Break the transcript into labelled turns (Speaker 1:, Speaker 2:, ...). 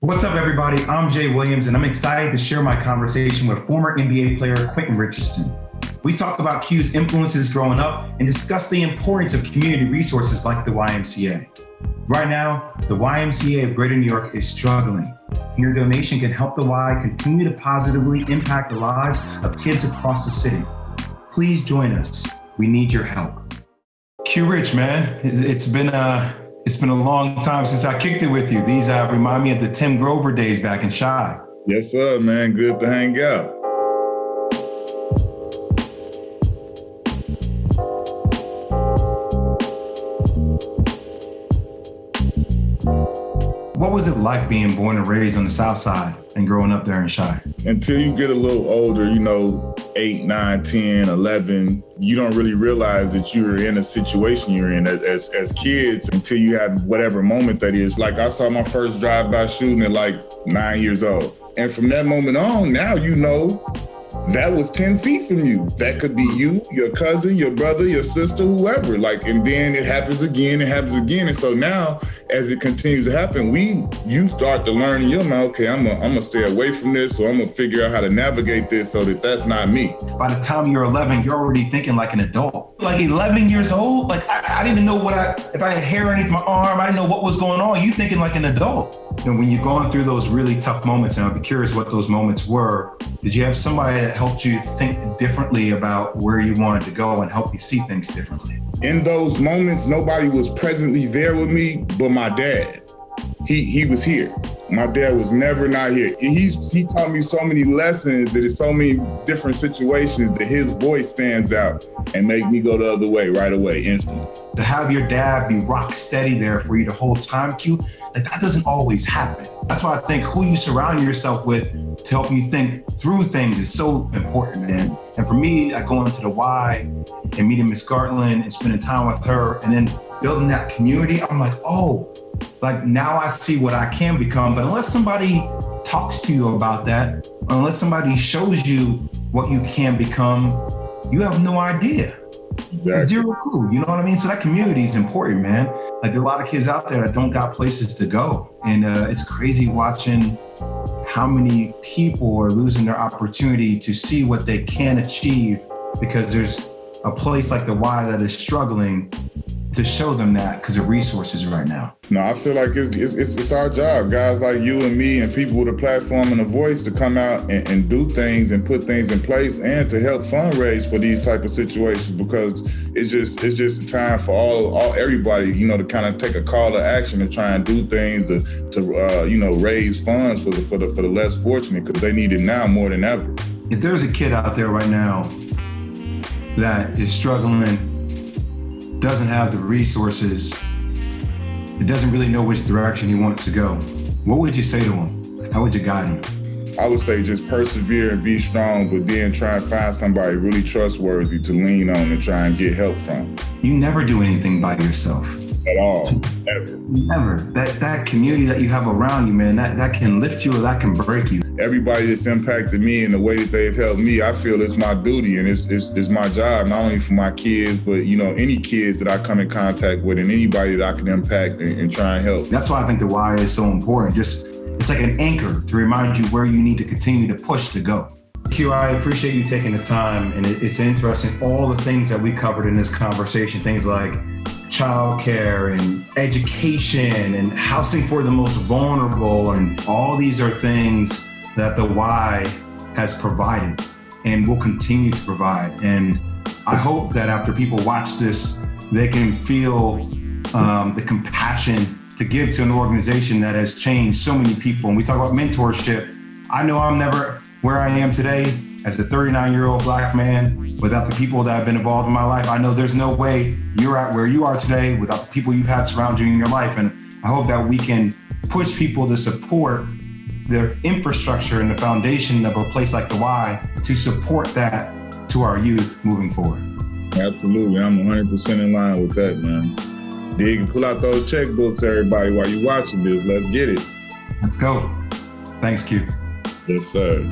Speaker 1: What's up, everybody? I'm Jay Williams, and I'm excited to share my conversation with former NBA player Quentin Richardson. We talk about Q's influences growing up and discuss the importance of community resources like the YMCA. Right now, the YMCA of Greater New York is struggling. Your donation can help the Y continue to positively impact the lives of kids across the city. Please join us. We need your help. Q Rich, man, it's been a long time since I kicked it with you. These remind me of the Tim Grover days back in Chi.
Speaker 2: Yes, sir, man. Good to hang out.
Speaker 1: What was it like being born and raised on the South Side and growing up there in Chi?
Speaker 2: Until you get a little older, 8, 9, 10, 11, you don't really realize that you're in a situation you're in as kids until you have whatever moment that is. Like I saw my first drive-by shooting at like 9 years old. And from that moment on, now you know that was 10 feet from you. That could be you, your cousin, your brother, your sister, whoever. And then it happens again. And so now, as it continues to happen, you start to learn in your mind, okay, I'm gonna stay away from this, or I'm gonna figure out how to navigate this so that that's not me.
Speaker 1: By the time you're 11, you're already thinking like an adult. Like 11 years old, I didn't even know if I had hair underneath my arm, I didn't know what was going on. You thinking like an adult. When you're going through those really tough moments, and I'd be curious what those moments were, did you have somebody that helped you think differently about where you wanted to go and help you see things differently?
Speaker 2: In those moments, nobody was presently there with me, but my dad. He was here. My dad was never not here. He taught me so many lessons that in so many different situations that his voice stands out and make me go the other way right away, instantly.
Speaker 1: To have your dad be rock steady there for you to hold time, Q, that doesn't always happen. That's why I think who you surround yourself with to help you think through things is so important, man. And for me, I go into the Y and meeting Miss Gartland and spending time with her and then building that community, I'm like, now I see what I can become. But unless somebody talks to you about that, or unless somebody shows you what you can become, you have no idea. Exactly. Zero clue, you know what I mean? So that community is important, man. There are a lot of kids out there that don't got places to go. And it's crazy watching how many people are losing their opportunity to see what they can achieve because there's a place like the Y that is struggling to show them that because of resources right now.
Speaker 2: No, I feel like it's our job, guys like you and me and people with a platform and a voice to come out and do things and put things in place and to help fundraise for these type of situations, because it's just a time for everybody, to kind of take a call to action and try and do things to raise funds for the less fortunate, because they need it now more than ever.
Speaker 1: If there's a kid out there right now that is struggling, doesn't have the resources, it doesn't really know which direction he wants to go, what would you say to him? How would you guide him?
Speaker 2: I would say just persevere and be strong, but then try and find somebody really trustworthy to lean on and try and get help from.
Speaker 1: You never do anything by yourself.
Speaker 2: At all, ever.
Speaker 1: Never. That community that you have around you, man, that can lift you or that can break you.
Speaker 2: Everybody that's impacted me in the way that they've helped me, I feel it's my duty and it's my job, not only for my kids, but any kids that I come in contact with and anybody that I can impact and try and help.
Speaker 1: That's why I think the Y is so important. It's like an anchor to remind you where you need to continue to push to go. Q, I appreciate you taking the time, and it's interesting, all the things that we covered in this conversation, things like childcare and education and housing for the most vulnerable, and all these are things that the Y has provided and will continue to provide. And I hope that after people watch this, they can feel the compassion to give to an organization that has changed so many people. And we talk about mentorship. I know I'm never where I am today as a 39-year-old Black man without the people that have been involved in my life. I know there's no way you're at where you are today without the people you've had surround you in your life. And I hope that we can push people to support the infrastructure and the foundation of a place like the Y to support that to our youth moving forward.
Speaker 2: Absolutely, I'm 100% in line with that, man. Dig and pull out those checkbooks, everybody, while you're watching this. Let's get it.
Speaker 1: Let's go. Thanks, Q.
Speaker 2: Yes, sir.